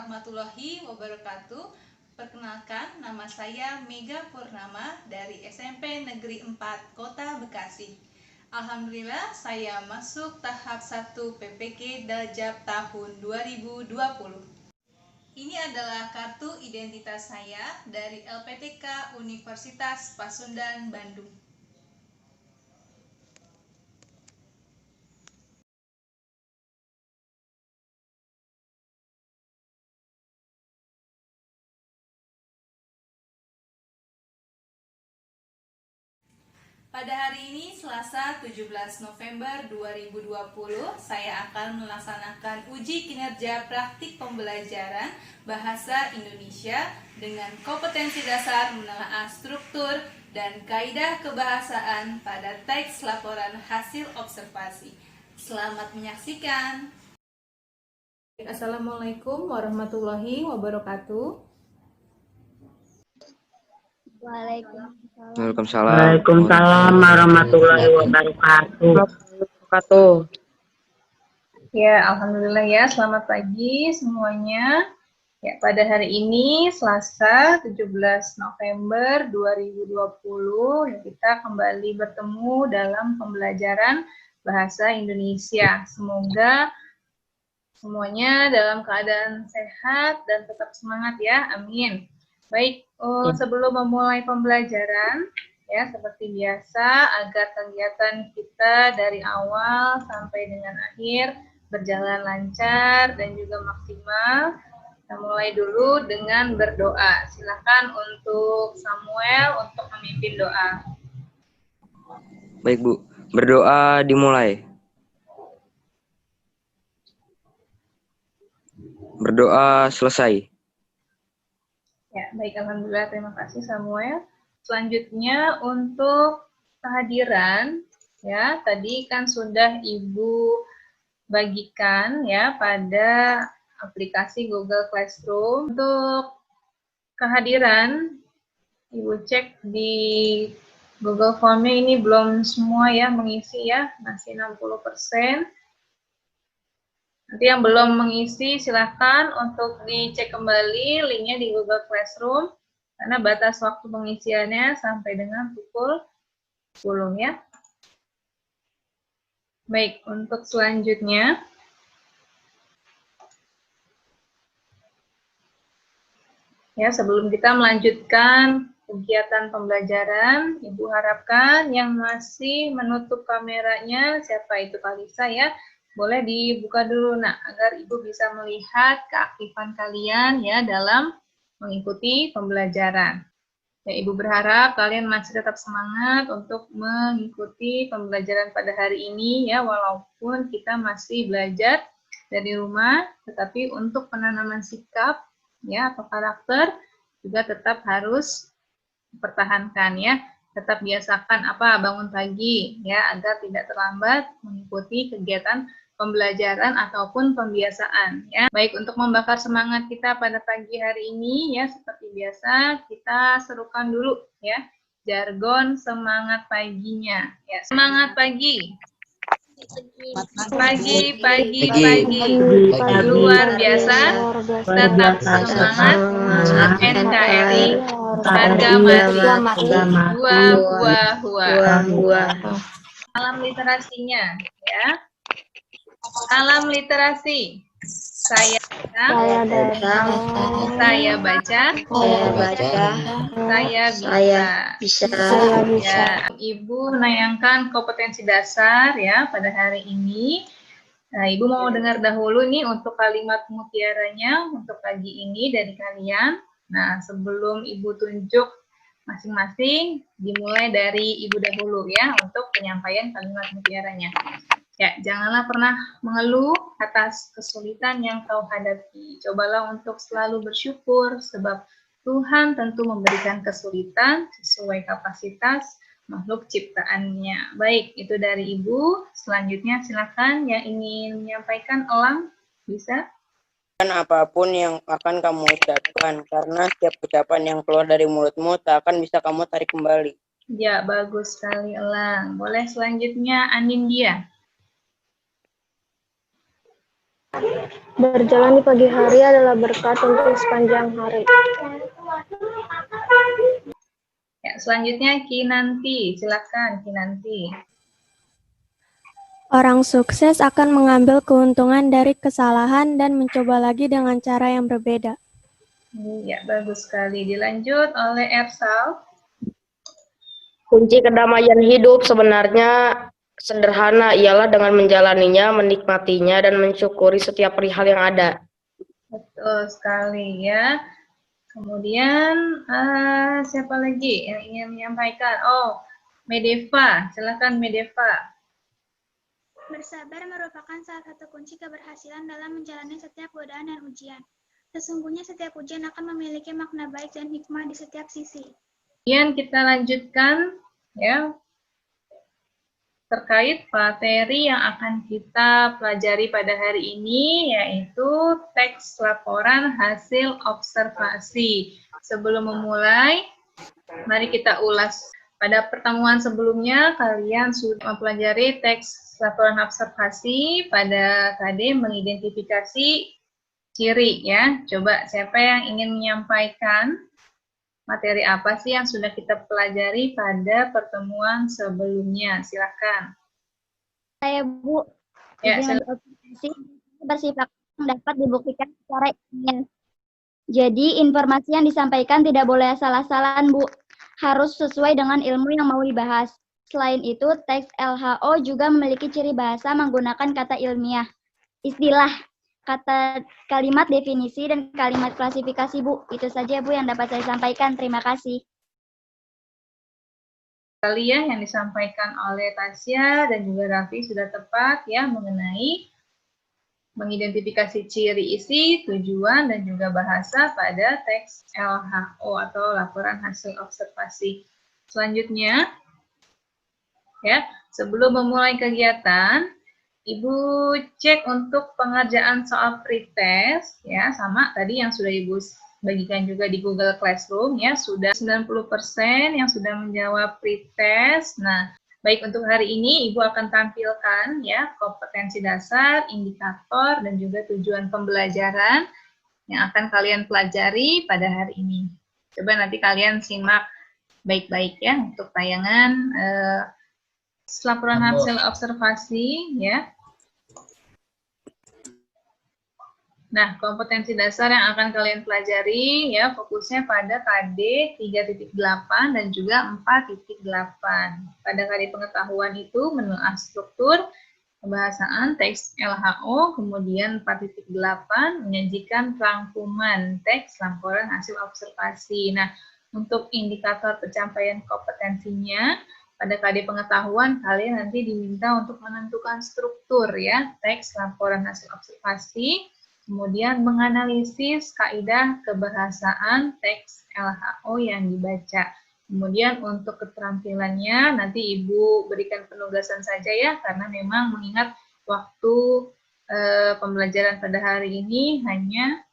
warahmatullahi wabarakatuh. Perkenalkan, nama saya Mega Purnama dari SMP Negeri 4 Kota Bekasi. Alhamdulillah, saya masuk tahap 1 PPK Daljab tahun 2020. Ini adalah kartu identitas saya dari LPTK Universitas Pasundan, Bandung. Pada hari ini, Selasa 17 November 2020, saya akan melaksanakan uji kinerja praktik pembelajaran Bahasa Indonesia dengan kompetensi dasar menelaah struktur dan kaidah kebahasaan pada teks laporan hasil observasi. Selamat menyaksikan. Assalamualaikum warahmatullahi wabarakatuh. Waalaikumsalam warahmatullahi wabarakatuh. Ya, alhamdulillah ya. Selamat pagi semuanya. Ya, pada hari ini Selasa 17 November 2020 kita kembali bertemu dalam pembelajaran bahasa Indonesia. Semoga semuanya dalam keadaan sehat dan tetap semangat ya. Amin. Baik, sebelum memulai pembelajaran, ya seperti biasa, agar kegiatan kita dari awal sampai dengan akhir berjalan lancar dan juga maksimal, kita mulai dulu dengan berdoa. Silakan untuk Samuel untuk memimpin doa. Baik Bu, berdoa dimulai. Berdoa selesai. Ya, baik, alhamdulillah, terima kasih Samuel. Selanjutnya untuk kehadiran, ya tadi kan sudah Ibu bagikan ya pada aplikasi Google Classroom. Untuk kehadiran, Ibu cek di Google Form-nya ini belum semua ya mengisi ya, masih 60%. Nanti yang belum mengisi silahkan untuk dicek kembali linknya di Google Classroom karena batas waktu pengisiannya sampai dengan pukul 10 ya. Baik, untuk selanjutnya ya sebelum kita melanjutkan kegiatan pembelajaran, Ibu harapkan yang masih menutup kameranya, siapa itu Kalisa ya, boleh dibuka dulu nak agar Ibu bisa melihat keaktifan kalian ya dalam mengikuti pembelajaran. Ya, Ibu berharap kalian masih tetap semangat untuk mengikuti pembelajaran pada hari ini ya, walaupun kita masih belajar dari rumah, tetapi untuk penanaman sikap ya atau karakter juga tetap harus dipertahankan ya. Tetap biasakan bangun pagi ya agar tidak terlambat mengikuti kegiatan pembelajaran ataupun pembiasaan ya. Baik, untuk membakar semangat kita pada pagi hari ini ya seperti biasa kita serukan dulu ya jargon semangat paginya ya. Semangat pagi. Pagi luar biasa, tetap semangat, NKRI, harga mati, dua buah. Salam literasinya ya. Salam literasi. Saya datang, saya baca, saya bisa. Ya, Ibu menayangkan kompetensi dasar ya pada hari ini. Nah, Ibu mau dengar dahulu nih untuk kalimat mutiaranya untuk pagi ini dari kalian. Nah, sebelum Ibu tunjuk masing-masing, dimulai dari Ibu dahulu ya untuk penyampaian kalimat mutiaranya. Ya, janganlah pernah mengeluh atas kesulitan yang kau hadapi. Cobalah untuk selalu bersyukur sebab Tuhan tentu memberikan kesulitan sesuai kapasitas makhluk ciptaannya. Baik, itu dari Ibu. Selanjutnya silakan yang ingin menyampaikan Elang, bisa? Apapun yang akan kamu ucapkan, karena setiap ucapan yang keluar dari mulutmu tak akan bisa kamu tarik kembali. Ya, bagus sekali Elang. Boleh selanjutnya Anindya. Berjalan di pagi hari adalah berkat untuk sepanjang hari. Ya, selanjutnya Kinanti, silakan Kinanti. Orang sukses akan mengambil keuntungan dari kesalahan dan mencoba lagi dengan cara yang berbeda. Ya, bagus sekali. Dilanjut oleh Ersal. Kunci kedamaian hidup sebenarnya sederhana, ialah dengan menjalaninya, menikmatinya, dan mensyukuri setiap perihal yang ada. Betul sekali ya. Kemudian siapa lagi yang ingin menyampaikan? Oh, Medeva, silakan Medeva. Bersabar merupakan salah satu kunci keberhasilan dalam menjalani setiap godaan dan ujian. Sesungguhnya setiap ujian akan memiliki makna baik dan hikmah di setiap sisi. Kemudian kita lanjutkan ya terkait materi yang akan kita pelajari pada hari ini, yaitu teks laporan hasil observasi. Sebelum memulai, mari kita ulas. Pada pertemuan sebelumnya, kalian sudah mempelajari teks laporan observasi pada KD mengidentifikasi ciri ya. Coba siapa yang ingin menyampaikan materi apa sih yang sudah kita pelajari pada pertemuan sebelumnya? Silakan. Saya Bu, Ya, observasi bersifat yang dapat dibuktikan secara ilmiah. Jadi informasi yang disampaikan tidak boleh asal-asalan Bu, harus sesuai dengan ilmu yang mau dibahas. Selain itu, teks LHO juga memiliki ciri bahasa menggunakan kata ilmiah, istilah, kata kalimat definisi, dan kalimat klasifikasi Bu. Itu saja Bu yang dapat saya sampaikan. Terima kasih. Sekali ya yang disampaikan oleh Tasya dan juga Raffi sudah tepat ya mengenai mengidentifikasi ciri isi, tujuan, dan juga bahasa pada teks LHO atau laporan hasil observasi. Selanjutnya, ya sebelum memulai kegiatan, Ibu cek untuk pengerjaan soal pretest, ya sama tadi yang sudah Ibu bagikan juga di Google Classroom, ya sudah 90% yang sudah menjawab pretest. Nah, baik untuk hari ini Ibu akan tampilkan ya kompetensi dasar, indikator, dan juga tujuan pembelajaran yang akan kalian pelajari pada hari ini. Coba nanti kalian simak baik-baik ya untuk tayangan laporan hasil observasi ya. Nah, kompetensi dasar yang akan kalian pelajari ya fokusnya pada KD 3.8 dan juga 4.8. Pada KD pengetahuan itu menelaah struktur pembahasan teks LHO, kemudian 4.8 menyajikan rangkuman teks laporan hasil observasi. Nah, untuk indikator pencapaian kompetensinya pada KD pengetahuan kalian nanti diminta untuk menentukan struktur ya teks laporan hasil observasi. Kemudian menganalisis kaidah kebahasaan teks LHO yang dibaca. Kemudian untuk keterampilannya nanti Ibu berikan penugasan saja ya, karena memang mengingat waktu pembelajaran pada hari ini hanya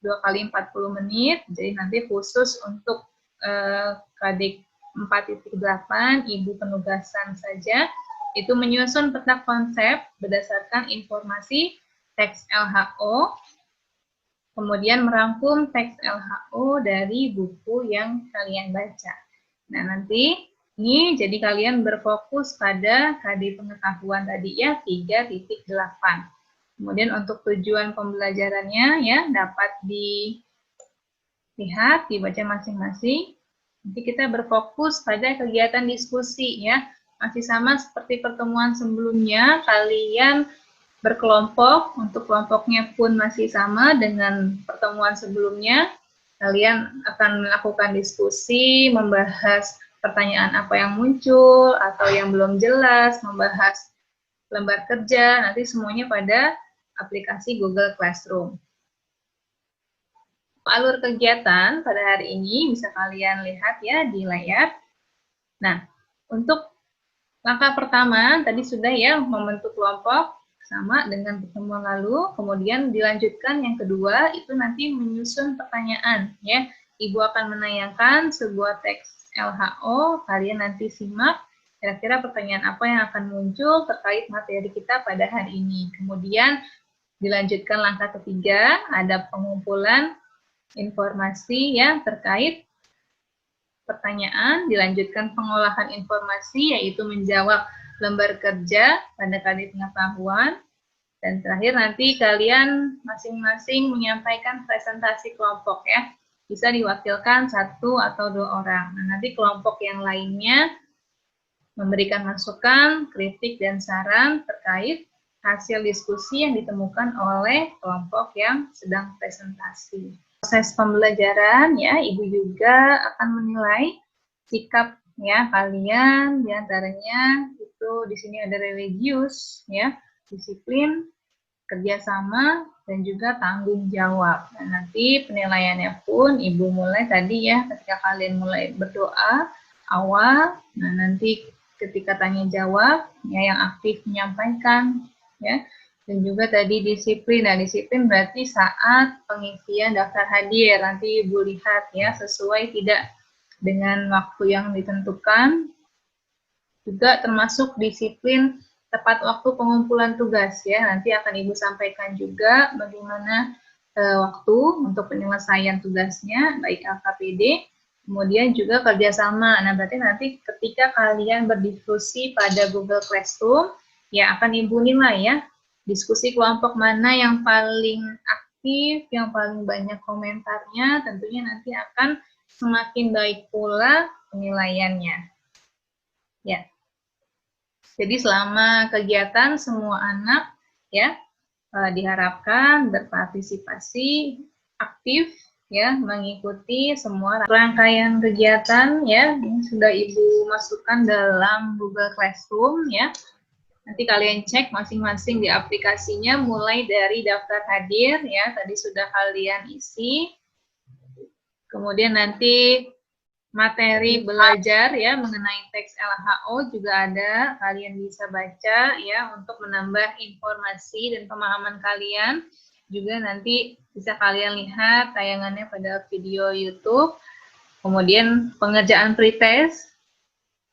2 kali 40 menit, jadi nanti khusus untuk KD 4.8 Ibu penugasan saja, itu menyusun peta konsep berdasarkan informasi teks LHO, kemudian merangkum teks LHO dari buku yang kalian baca. Nah, nanti ini jadi kalian berfokus pada KD pengetahuan tadi ya, 3.8. Kemudian untuk tujuan pembelajarannya ya, dapat dilihat, dibaca masing-masing. Nanti kita berfokus pada kegiatan diskusi ya. Masih sama seperti pertemuan sebelumnya, kalian berkelompok, untuk kelompoknya pun masih sama dengan pertemuan sebelumnya. Kalian akan melakukan diskusi, membahas pertanyaan apa yang muncul atau yang belum jelas, membahas lembar kerja, nanti semuanya pada aplikasi Google Classroom. Alur kegiatan pada hari ini bisa kalian lihat ya di layar. Nah, untuk langkah pertama tadi sudah ya membentuk kelompok, sama dengan pertemuan lalu, kemudian dilanjutkan yang kedua itu nanti menyusun pertanyaan ya. Ibu akan menayangkan sebuah teks LHO, kalian nanti simak kira-kira pertanyaan apa yang akan muncul terkait materi kita pada hari ini. Kemudian Dilanjutkan langkah ketiga, ada pengumpulan informasi yang terkait pertanyaan, dilanjutkan pengolahan informasi, yaitu menjawab lembar kerja pada kali pengetahuan, dan terakhir nanti kalian masing-masing menyampaikan presentasi kelompok ya. Bisa diwakilkan 1 atau 2 orang. Nah, nanti kelompok yang lainnya memberikan masukan, kritik, dan saran terkait hasil diskusi yang ditemukan oleh kelompok yang sedang presentasi. Proses pembelajaran ya, Ibu juga akan menilai sikap ya kalian, diantaranya itu di sini ada religius ya, disiplin, kerjasama, dan juga tanggung jawab. Nah, nanti penilaiannya pun Ibu mulai tadi ya, ketika kalian mulai berdoa awal, nah nanti ketika tanya jawab ya yang aktif menyampaikan ya, dan juga tadi disiplin. Nah, disiplin berarti saat pengisian daftar hadir nanti Ibu lihat ya sesuai tidak dengan waktu yang ditentukan. Juga termasuk disiplin tepat waktu pengumpulan tugas ya. Nanti akan Ibu sampaikan juga bagaimana waktu untuk penyelesaian tugasnya baik LKPD. Kemudian juga kerjasama. Nah, berarti nanti ketika kalian berdiskusi pada Google Classroom, ya akan Ibu nilai ya, diskusi kelompok mana yang paling aktif, yang paling banyak komentarnya, tentunya nanti akan semakin baik pula penilaiannya. Ya. Jadi selama kegiatan semua anak ya diharapkan berpartisipasi aktif ya, mengikuti semua rangkaian kegiatan ya, ini sudah Ibu masukkan dalam Google Classroom ya. Nanti kalian cek masing-masing di aplikasinya mulai dari daftar hadir ya, tadi sudah kalian isi. Kemudian nanti materi belajar ya mengenai teks LHO juga ada, kalian bisa baca ya untuk menambah informasi dan pemahaman kalian. Juga nanti bisa kalian lihat tayangannya pada video YouTube. Kemudian pengerjaan pretest.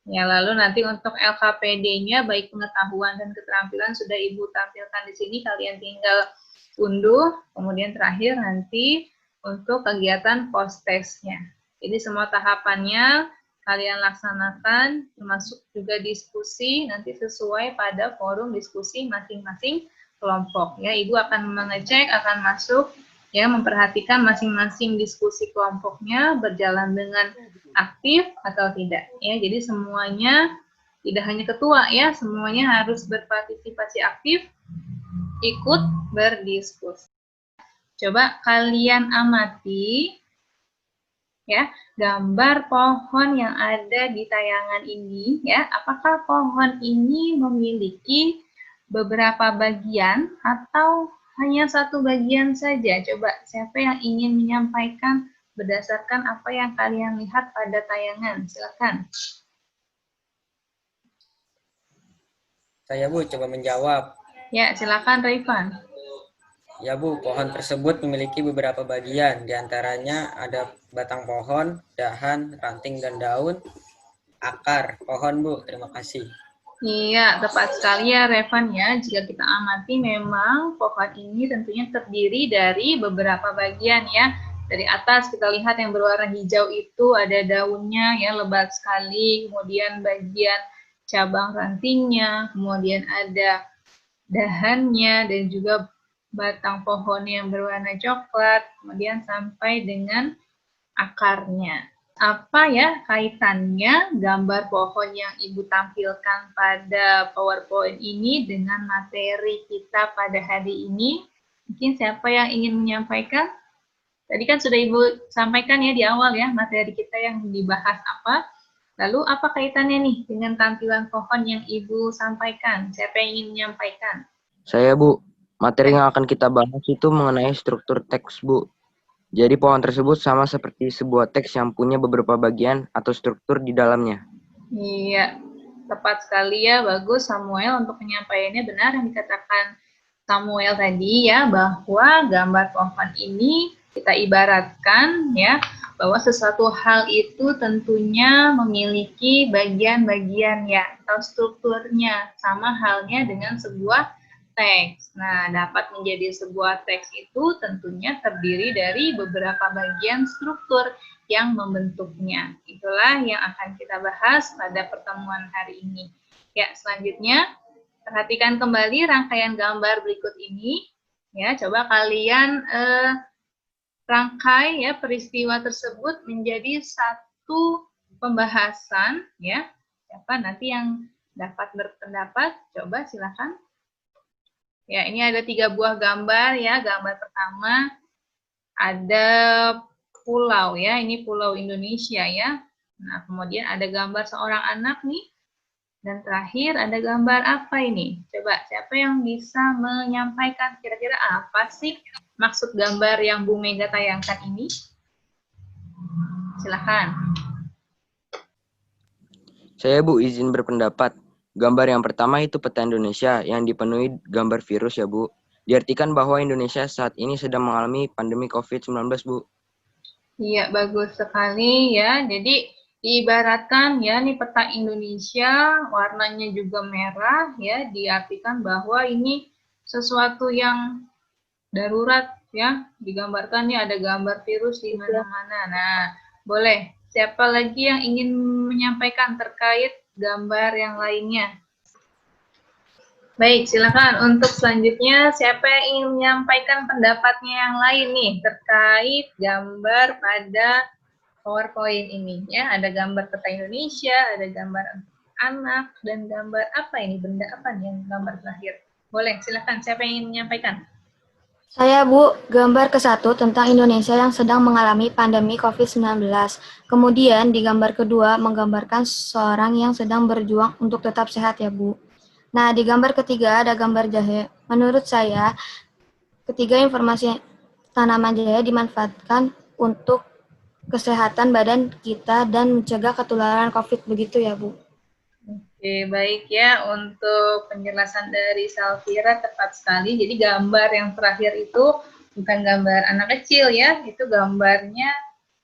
Ya, lalu nanti untuk LKPD-nya baik pengetahuan dan keterampilan sudah Ibu tampilkan di sini, kalian tinggal unduh. Kemudian terakhir nanti untuk kegiatan post-testnya. Jadi semua tahapannya kalian laksanakan, termasuk juga diskusi nanti sesuai pada forum diskusi masing-masing kelompok ya. Ibu akan mengecek, akan masuk ya, memperhatikan masing-masing diskusi kelompoknya berjalan dengan aktif atau tidak ya. Jadi semuanya tidak hanya ketua ya, semuanya harus berpartisipasi aktif, ikut berdiskusi. Coba kalian amati ya gambar pohon yang ada di tayangan ini ya. Apakah pohon ini memiliki beberapa bagian atau hanya satu bagian saja? Coba siapa yang ingin menyampaikan berdasarkan apa yang kalian lihat pada tayangan? Silakan. Saya Bu, coba menjawab. Ya, silakan Raivan. Ya Bu, pohon tersebut memiliki beberapa bagian, diantaranya ada batang pohon, dahan, ranting dan daun, akar pohon Bu. Terima kasih. Iya, tepat sekali ya Revan ya. Jika kita amati memang pohon ini tentunya terdiri dari beberapa bagian ya. Dari atas kita lihat yang berwarna hijau itu ada daunnya ya, lebat sekali. Kemudian bagian cabang rantingnya, kemudian ada dahannya dan juga batang pohon yang berwarna coklat, kemudian sampai dengan akarnya. Apa ya kaitannya gambar pohon yang Ibu tampilkan pada PowerPoint ini dengan materi kita pada hari ini? Mungkin siapa yang ingin menyampaikan? Tadi kan sudah Ibu sampaikan ya di awal ya, materi kita yang dibahas apa. Lalu apa kaitannya nih dengan tampilan pohon yang Ibu sampaikan? Siapa yang ingin menyampaikan? Saya Bu, materi yang akan kita bahas itu mengenai struktur teks Bu. Jadi pohon tersebut sama seperti sebuah teks yang punya beberapa bagian atau struktur di dalamnya. Iya, tepat sekali ya, bagus Samuel untuk penyampaiannya. Benar yang dikatakan Samuel tadi ya, bahwa gambar pohon ini kita ibaratkan ya, bahwa sesuatu hal itu tentunya memiliki bagian-bagian ya, atau strukturnya. Sama halnya dengan sebuah teks. Nah, dapat menjadi sebuah teks itu tentunya terdiri dari beberapa bagian struktur yang membentuknya. Itulah yang akan kita bahas pada pertemuan hari ini. Ya, selanjutnya perhatikan kembali rangkaian gambar berikut ini. Ya, coba kalian rangkai ya peristiwa tersebut menjadi satu pembahasan ya. Siapa nanti yang dapat berpendapat? Coba silakan. Ya, ini ada 3 buah gambar ya. Gambar pertama ada pulau ya. Ini pulau Indonesia ya. Nah, kemudian ada gambar seorang anak nih. Dan terakhir ada gambar apa ini? Coba siapa yang bisa menyampaikan kira-kira apa sih maksud gambar yang Bu Mega tayangkan ini? Silakan. Saya Bu izin berpendapat. Gambar yang pertama itu peta Indonesia yang dipenuhi gambar virus ya Bu. Diartikan bahwa Indonesia saat ini sedang mengalami pandemi COVID-19 Bu. Iya, bagus sekali ya. Jadi diibaratkan ya, nih peta Indonesia warnanya juga merah ya, diartikan bahwa ini sesuatu yang darurat ya. Digambarkan nih ada gambar virus di mana-mana. Nah, boleh. Siapa lagi yang ingin menyampaikan terkait gambar yang lainnya? Baik, silakan. Untuk selanjutnya, siapa yang ingin menyampaikan pendapatnya yang lain nih terkait gambar pada PowerPoint ini? Ya, ada gambar peta Indonesia, ada gambar anak, dan gambar apa ini? Benda apa nih yang gambar terakhir? Boleh, silakan. Siapa yang ingin menyampaikan? Saya, Bu, gambar ke-1 tentang Indonesia yang sedang mengalami pandemi COVID-19. Kemudian di gambar kedua menggambarkan seseorang yang sedang berjuang untuk tetap sehat ya, Bu. Nah, di gambar ketiga ada gambar jahe. Menurut saya, ketiga informasi tanaman jahe dimanfaatkan untuk kesehatan badan kita dan mencegah ketularan COVID begitu ya, Bu. Oke, baik ya. Untuk penjelasan dari Salvira tepat sekali. Jadi gambar yang terakhir itu bukan gambar anak kecil ya, itu gambarnya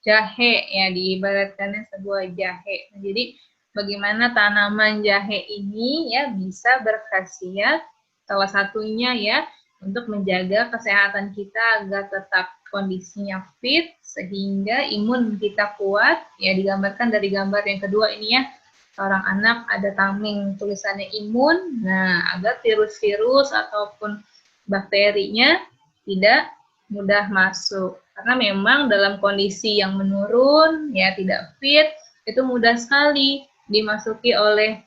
jahe ya, diibaratkannya sebuah jahe. Jadi bagaimana tanaman jahe ini ya bisa berkhasiat, salah satunya ya untuk menjaga kesehatan kita agar tetap kondisinya fit sehingga imun kita kuat. Ya, digambarkan dari gambar yang kedua ini ya. Seorang anak ada tameng tulisannya imun, nah agar virus-virus ataupun bakterinya tidak mudah masuk. Karena memang dalam kondisi yang menurun, ya tidak fit, itu mudah sekali dimasuki oleh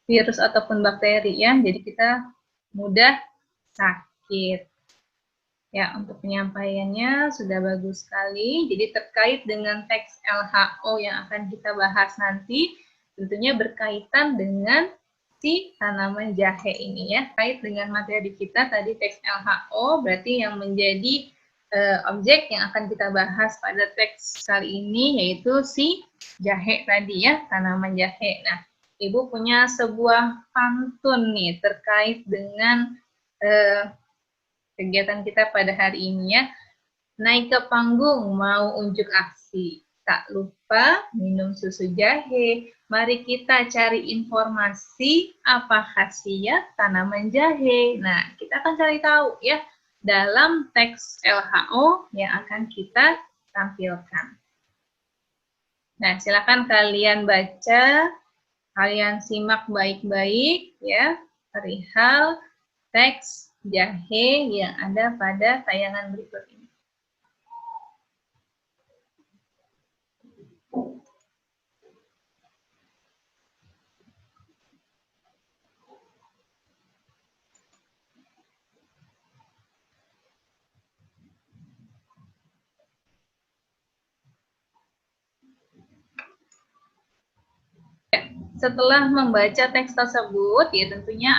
virus ataupun bakteri ya. Jadi kita mudah sakit. Ya, untuk penyampaiannya sudah bagus sekali. Jadi terkait dengan teks LHO yang akan kita bahas nanti, tentunya berkaitan dengan si tanaman jahe ini ya. Terkait dengan materi kita tadi teks LHO, berarti yang menjadi objek yang akan kita bahas pada teks kali ini yaitu si jahe tadi ya, tanaman jahe. Nah, Ibu punya sebuah pantun nih terkait dengan kegiatan kita pada hari ini ya. Naik ke panggung mau unjuk aksi, tak lupa minum susu jahe. Mari kita cari informasi apa khasiat tanaman jahe. Nah, kita akan cari tahu ya dalam teks LHO yang akan kita tampilkan. Nah, silakan kalian baca, kalian simak baik-baik ya perihal teks jahe yang ada pada tayangan berikut ini. Setelah membaca teks tersebut, ya tentunya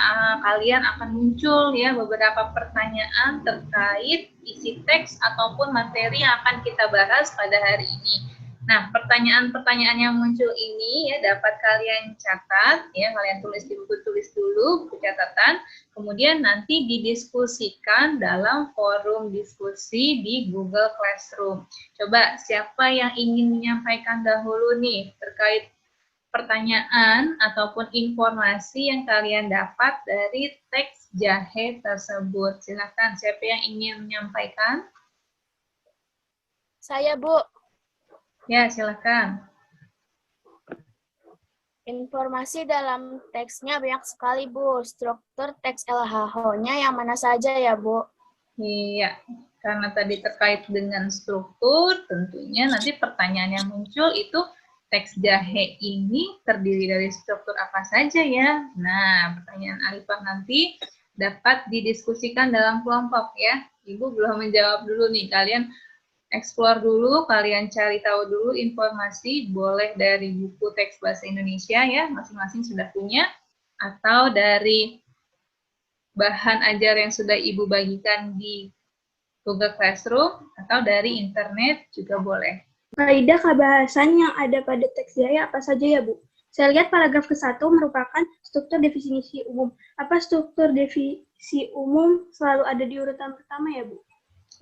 kalian akan muncul ya beberapa pertanyaan terkait isi teks ataupun materi yang akan kita bahas pada hari ini. Nah, pertanyaan-pertanyaan yang muncul ini ya dapat kalian catat, ya kalian tulis di buku tulis dulu, buku catatan, kemudian nanti didiskusikan dalam forum diskusi di Google Classroom. Coba siapa yang ingin menyampaikan dahulu nih terkait pertanyaan ataupun informasi yang kalian dapat dari teks jahe tersebut. Silakan, siapa yang ingin menyampaikan? Saya, Bu. Ya, silakan. Informasi dalam teksnya banyak sekali, Bu. Struktur teks LHO-nya yang mana saja ya, Bu? Iya, karena tadi terkait dengan struktur, tentunya nanti pertanyaan yang muncul itu teks jahe ini terdiri dari struktur apa saja ya? Nah, pertanyaan Arifah nanti dapat didiskusikan dalam kelompok ya. Ibu belum menjawab dulu nih, kalian explore dulu, kalian cari tahu dulu informasi, boleh dari buku teks bahasa Indonesia ya, masing-masing sudah punya, atau dari bahan ajar yang sudah Ibu bagikan di Google Classroom, atau dari internet juga boleh. Kaidah kebahasan yang ada pada teks jahe apa saja ya, Bu? Saya lihat paragraf ke-1 merupakan struktur definisi umum. Apa struktur definisi umum selalu ada di urutan pertama ya, Bu?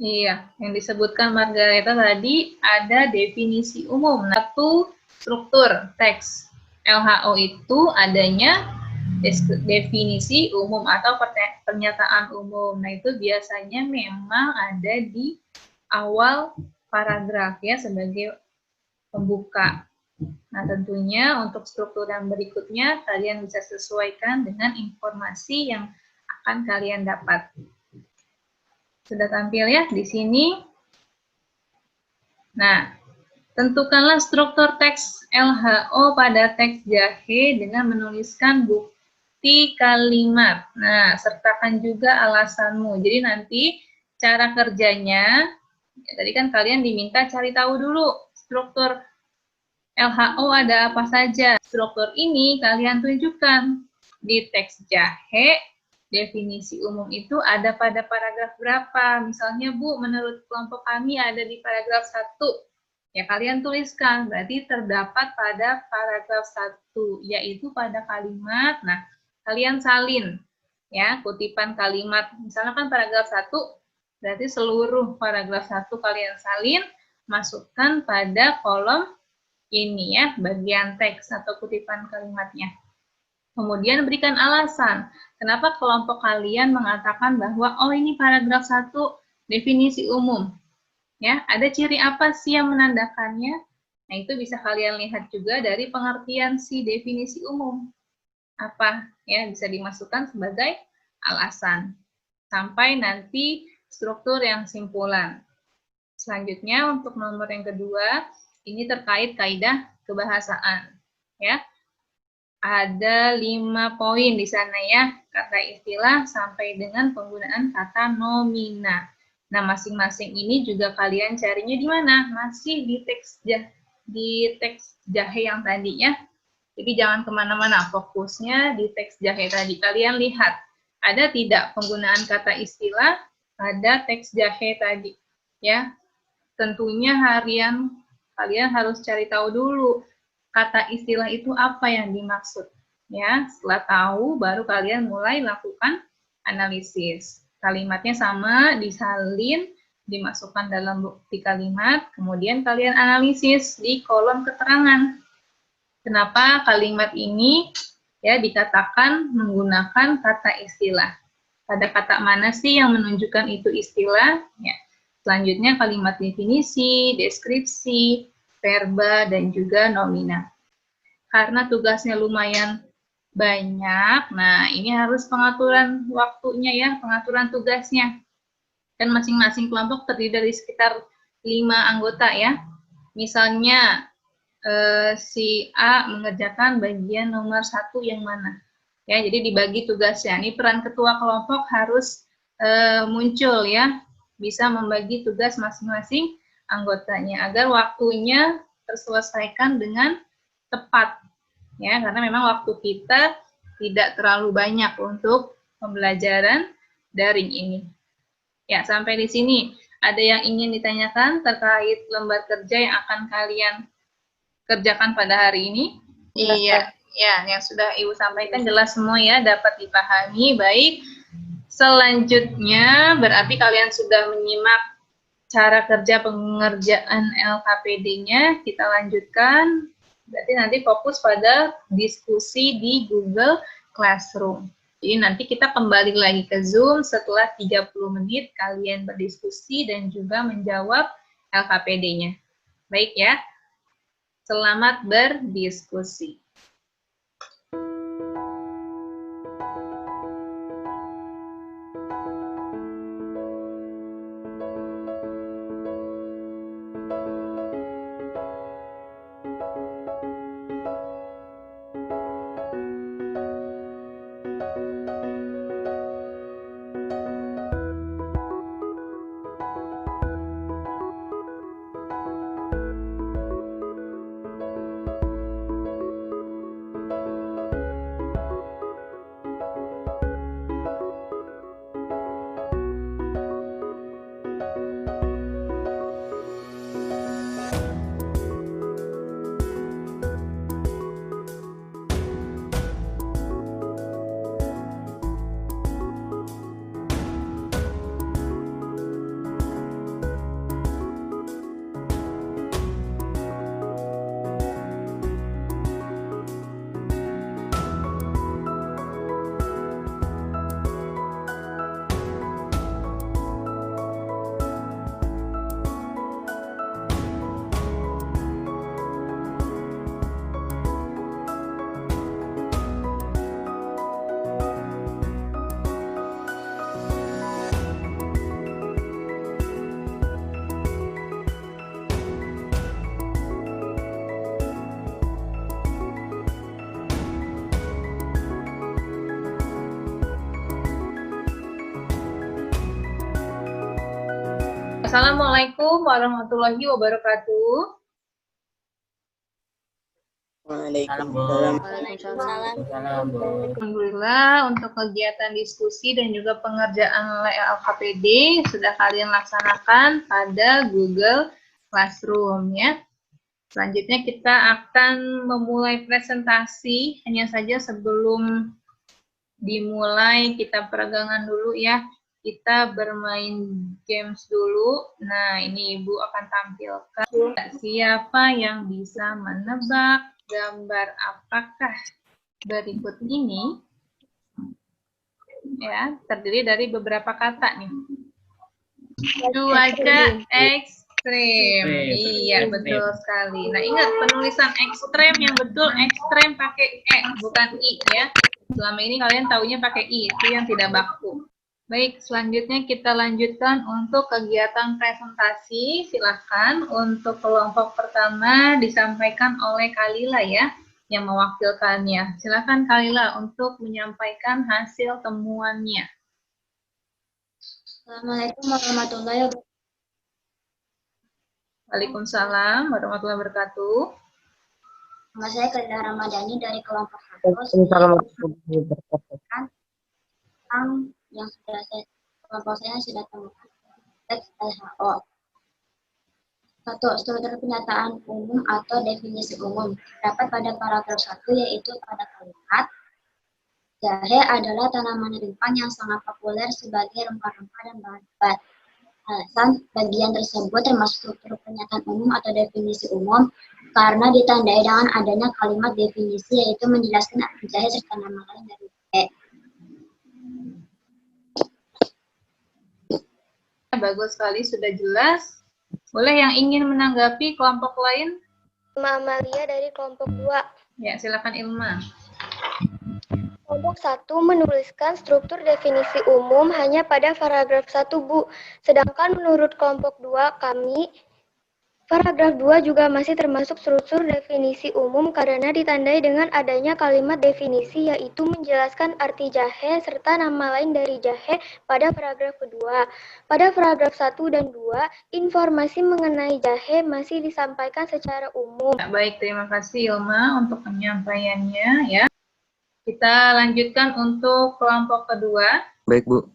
Iya, yang disebutkan Margareta tadi ada definisi umum. Satu struktur teks LHO itu adanya definisi umum atau pernyataan umum. Nah, itu biasanya memang ada di awal paragraf ya sebagai pembuka. Nah, tentunya untuk struktur yang berikutnya kalian bisa sesuaikan dengan informasi yang akan kalian dapat. Sudah tampil ya di sini. Nah, tentukanlah struktur teks LHO pada teks jahe dengan menuliskan bukti kalimat. Nah, sertakan juga alasanmu. Jadi nanti cara kerjanya, ya, tadi kan kalian diminta cari tahu dulu struktur LHO ada apa saja. Struktur ini kalian tunjukkan di teks jahe. Definisi umum itu ada pada paragraf berapa? Misalnya, Bu, menurut kelompok kami ada di paragraf 1. Ya, kalian tuliskan. Berarti terdapat pada paragraf 1, yaitu pada kalimat. Nah, kalian salin. Ya, kutipan kalimat. Misalnya kan paragraf 1, berarti seluruh paragraf 1 kalian salin, masukkan pada kolom ini ya, bagian teks atau kutipan kalimatnya. Kemudian berikan alasan, kenapa kelompok kalian mengatakan bahwa, oh ini paragraf 1 definisi umum. Ya, ada ciri apa sih yang menandakannya? Nah, itu bisa kalian lihat juga dari pengertian si definisi umum. Apa? Ya, bisa dimasukkan sebagai alasan. Sampai nanti struktur yang simpulan. Selanjutnya, untuk nomor yang kedua, ini terkait kaidah kebahasaan. Ya. Ada 5 poin di sana ya, kata istilah sampai dengan penggunaan kata nomina. Nah, masing-masing ini juga kalian carinya di mana? Masih di teks jahe yang tadi ya. Jadi jangan kemana-mana, fokusnya di teks jahe tadi. Kalian lihat, ada tidak penggunaan kata istilah pada teks jahe tadi? Ya, tentunya kalian harus cari tahu dulu kata istilah itu apa yang dimaksud. Ya, setelah tahu, baru kalian mulai lakukan analisis. Kalimatnya sama, disalin, dimasukkan dalam bukti kalimat, kemudian kalian analisis di kolom keterangan. Kenapa kalimat ini ya dikatakan menggunakan kata istilah? Pada kata mana sih yang menunjukkan itu istilah? Ya. Selanjutnya kalimat definisi, deskripsi, verba, dan juga nomina. Karena tugasnya lumayan banyak, nah ini harus pengaturan waktunya ya, pengaturan tugasnya. Dan masing-masing kelompok terdiri dari sekitar 5 anggota ya. Misalnya si A mengerjakan bagian nomor 1 yang mana. Ya, jadi dibagi tugasnya. Ini peran ketua kelompok harus muncul ya, bisa membagi tugas masing-masing anggotanya agar waktunya terselesaikan dengan tepat ya, karena memang waktu kita tidak terlalu banyak untuk pembelajaran daring ini. Ya, sampai di sini ada yang ingin ditanyakan terkait lembar kerja yang akan kalian kerjakan pada hari ini? Iya, ya, yang sudah Ibu sampaikan jelas semua ya, dapat dipahami. Baik, selanjutnya berarti kalian sudah menyimak cara kerja pengerjaan LKPD-nya. Kita lanjutkan. Berarti nanti fokus pada diskusi di Google Classroom. Jadi nanti kita kembali lagi ke Zoom setelah 30 menit kalian berdiskusi dan juga menjawab LKPD-nya. Baik ya, selamat berdiskusi. Assalamualaikum warahmatullahi wabarakatuh. Waalaikumsalam. Alhamdulillah untuk kegiatan diskusi dan juga pengerjaan LKPD sudah kalian laksanakan pada Google Classroom ya. Selanjutnya kita akan memulai presentasi, hanya saja sebelum dimulai kita peregangan dulu ya. Kita bermain games dulu. Nah, ini Ibu akan tampilkan siapa yang bisa menebak gambar apakah berikut ini. Ya, terdiri dari beberapa kata nih. Cuaca ekstrem. Iya, betul sekali. Nah, ingat penulisan ekstrem yang betul ekstrem pakai E, bukan I ya. Selama ini kalian taunya pakai I, itu yang tidak baku. Baik, selanjutnya kita lanjutkan untuk kegiatan presentasi. Silahkan untuk kelompok pertama disampaikan oleh Kalila ya, yang mewakilkannya. Silahkan Kalila untuk menyampaikan hasil temuannya. Assalamualaikum warahmatullahi wabarakatuh. Waalaikumsalam warahmatullahi wabarakatuh. Nama saya Kalila Ramadhani dari kelompok 1. Yang sudah kelompok saya sudah temukan teks LHO. 1. Struktur pernyataan umum atau definisi umum terdapat pada paragraf 1, yaitu pada kalimat jahe adalah tanaman rempah yang sangat populer sebagai rempah-rempah dan bahan obat. Alasan bagian tersebut termasuk struktur pernyataan umum atau definisi umum karena ditandai dengan adanya kalimat definisi, yaitu menjelaskan arti jahe serta nama lain dari jahe. Bagus sekali, sudah jelas. Boleh yang ingin menanggapi kelompok lain? Ilma Amalia dari kelompok 2. Ya, silakan Ilma. Kelompok 1 menuliskan struktur definisi umum hanya pada paragraf 1, Bu. Sedangkan menurut kelompok 2 kami, paragraf 2 juga masih termasuk struktur definisi umum karena ditandai dengan adanya kalimat definisi, yaitu menjelaskan arti jahe serta nama lain dari jahe pada paragraf kedua. Pada paragraf 1 dan 2, informasi mengenai jahe masih disampaikan secara umum. Baik, terima kasih Ilma untuk penyampaiannya ya. Kita lanjutkan untuk kelompok kedua. Baik, Bu.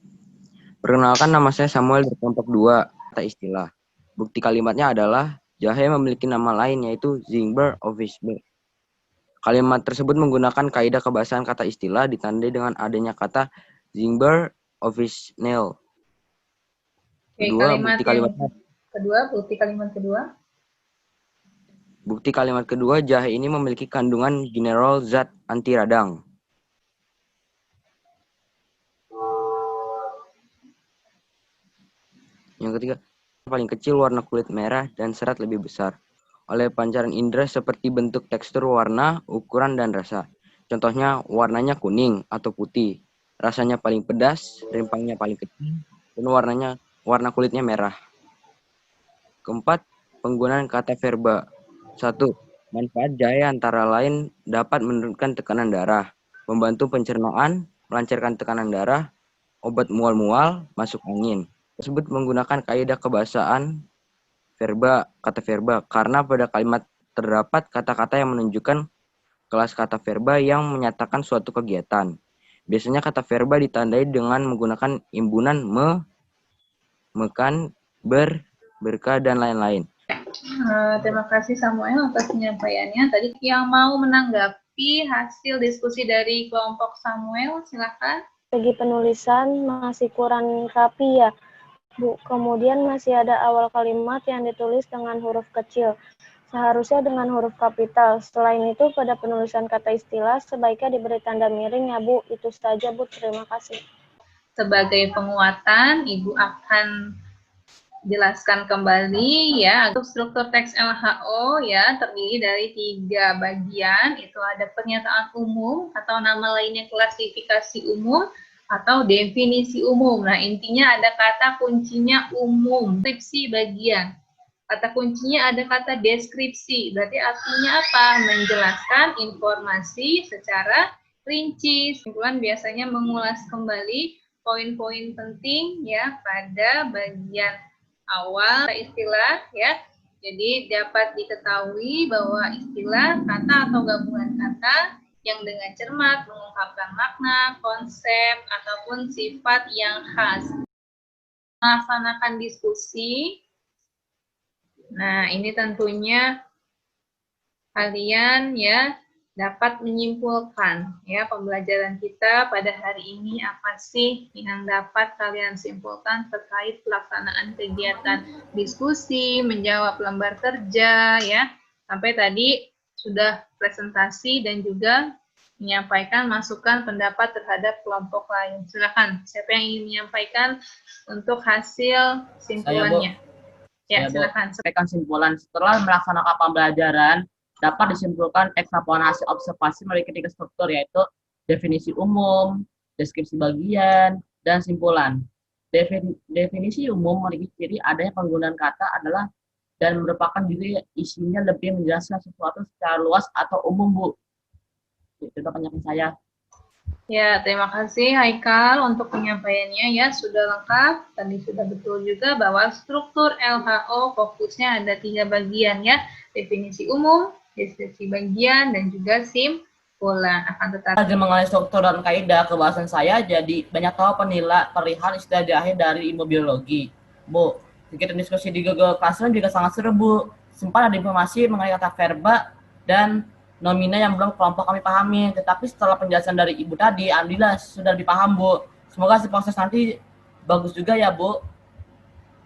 Perkenalkan, nama saya Samuel dari kelompok 2, kata istilah. Bukti kalimatnya adalah jahe memiliki nama lain, yaitu Zingbert officinae. Kalimat tersebut menggunakan kaidah kebahasaan kata istilah ditandai dengan adanya kata Zingbert officinae. Bukti kalimat kedua. Bukti kalimat kedua, jahe ini memiliki kandungan mineral zat anti radang. Yang ketiga, paling kecil warna kulit merah dan serat lebih besar oleh pancaran indera seperti bentuk, tekstur, warna, ukuran, dan rasa. Contohnya, warnanya kuning atau putih, rasanya paling pedas, rimpangnya paling kecil, dan warna kulitnya merah. Keempat, penggunaan kata verba. 1. Manfaat jahe antara lain dapat menurunkan tekanan darah, membantu pencernaan, melancarkan tekanan darah, obat mual-mual, masuk angin. Tersebut menggunakan kaidah kebahasaan kata verba, karena pada kalimat terdapat kata-kata yang menunjukkan kelas kata verba yang menyatakan suatu kegiatan. Biasanya kata verba ditandai dengan menggunakan imbunan mekan, berka, dan lain-lain. Terima kasih Samuel atas penyampaiannya. Tadi yang mau menanggapi hasil diskusi dari kelompok Samuel, silakan. Segi penulisan masih kurang rapi ya, Bu. Kemudian masih ada awal kalimat yang ditulis dengan huruf kecil. Seharusnya dengan huruf kapital. Selain itu, pada penulisan kata istilah sebaiknya diberi tanda miring ya, Bu. Itu saja, Bu. Terima kasih. Sebagai penguatan, Ibu akan jelaskan kembali ya, untuk struktur teks LHO ya terdiri dari 3 bagian. Itu ada pernyataan umum atau nama lainnya klasifikasi umum atau definisi umum. Nah, intinya ada kata kuncinya umum, deskripsi bagian. Kata kuncinya ada kata deskripsi, berarti artinya apa? Menjelaskan informasi secara rinci. Kesimpulan biasanya mengulas kembali poin-poin penting ya pada bagian awal istilah ya. Jadi dapat diketahui bahwa istilah, kata atau gabungan kata yang dengan cermat mengungkapkan makna, konsep, ataupun sifat yang khas. Melaksanakan diskusi. Nah, ini tentunya kalian ya dapat menyimpulkan ya pembelajaran kita pada hari ini apa sih yang dapat kalian simpulkan terkait pelaksanaan kegiatan diskusi, menjawab lembar kerja ya. Sampai tadi sudah presentasi dan juga menyampaikan masukan pendapat terhadap kelompok lain. Silakan, siapa yang ingin menyampaikan untuk hasil simpulannya? Ya, silakan. Sampaikan simpulan. Setelah melaksanakan pembelajaran, dapat disimpulkan ekstrapolan hasil observasi melalui 3 struktur, yaitu definisi umum, deskripsi bagian, dan simpulan. Definisi umum memiliki ciri adanya penggunaan kata adalah dan merupakan juga isinya lebih menjelaskan sesuatu secara luas atau umum, Bu. Itu penyampaian saya. Ya, terima kasih Haikal untuk penyampaiannya ya, sudah lengkap. Tadi sudah betul juga bahwa struktur LHO fokusnya ada 3 bagian ya, definisi umum, deskripsi bagian, dan juga simpulan. Akan tetapi mengenai struktur dan kaidah kebahasan saya jadi banyak tahu perihal istilah jahe dari ilmu biologi. Bu, kegiatan diskusi di Google Classroom juga sangat seru, Bu. Sempat ada informasi mengenai kata verba dan nomina yang belum kelompok kami pahami, tetapi setelah penjelasan dari Ibu tadi, alhamdulillah sudah dipaham, Bu. Semoga si proses nanti bagus juga ya, Bu.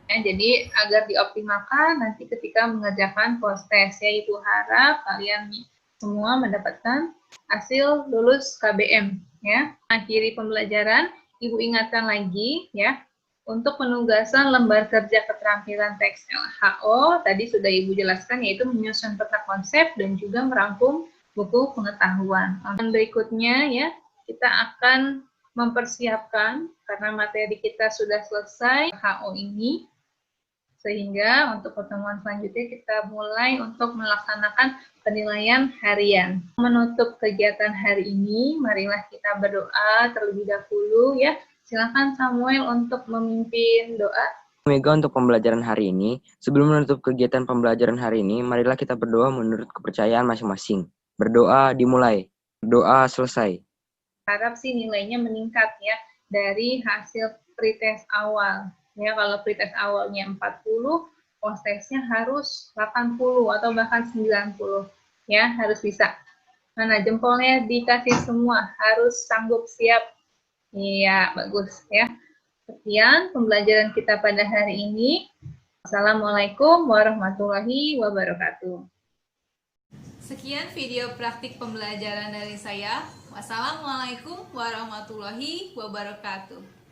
Ya, jadi agar dioptimalkan nanti ketika mengerjakan post-test ya, Ibu harap kalian semua mendapatkan hasil lulus KBM ya. Akhiri pembelajaran, Ibu ingatkan lagi ya, untuk penugasan lembar kerja keterampilan teks LHO, tadi sudah Ibu jelaskan, yaitu menyusun peta konsep dan juga merangkum buku pengetahuan. Dan berikutnya ya, kita akan mempersiapkan, karena materi kita sudah selesai LHO ini, sehingga untuk pertemuan selanjutnya kita mulai untuk melaksanakan penilaian harian. Menutup kegiatan hari ini, marilah kita berdoa terlebih dahulu ya. Silakan Samuel untuk memimpin doa. Mega untuk pembelajaran hari ini. Sebelum menutup kegiatan pembelajaran hari ini, marilah kita berdoa menurut kepercayaan masing-masing. Berdoa dimulai, berdoa selesai. Harap sih nilainya meningkat ya dari hasil pretest awal. Ya, kalau pretest awalnya 40, post-testnya harus 80 atau bahkan 90. Ya, harus bisa. Mana jempolnya dikasih semua, harus sanggup siap. Iya, bagus ya. Sekian pembelajaran kita pada hari ini. Assalamualaikum warahmatullahi wabarakatuh. Sekian video praktik pembelajaran dari saya. Wassalamualaikum warahmatullahi wabarakatuh.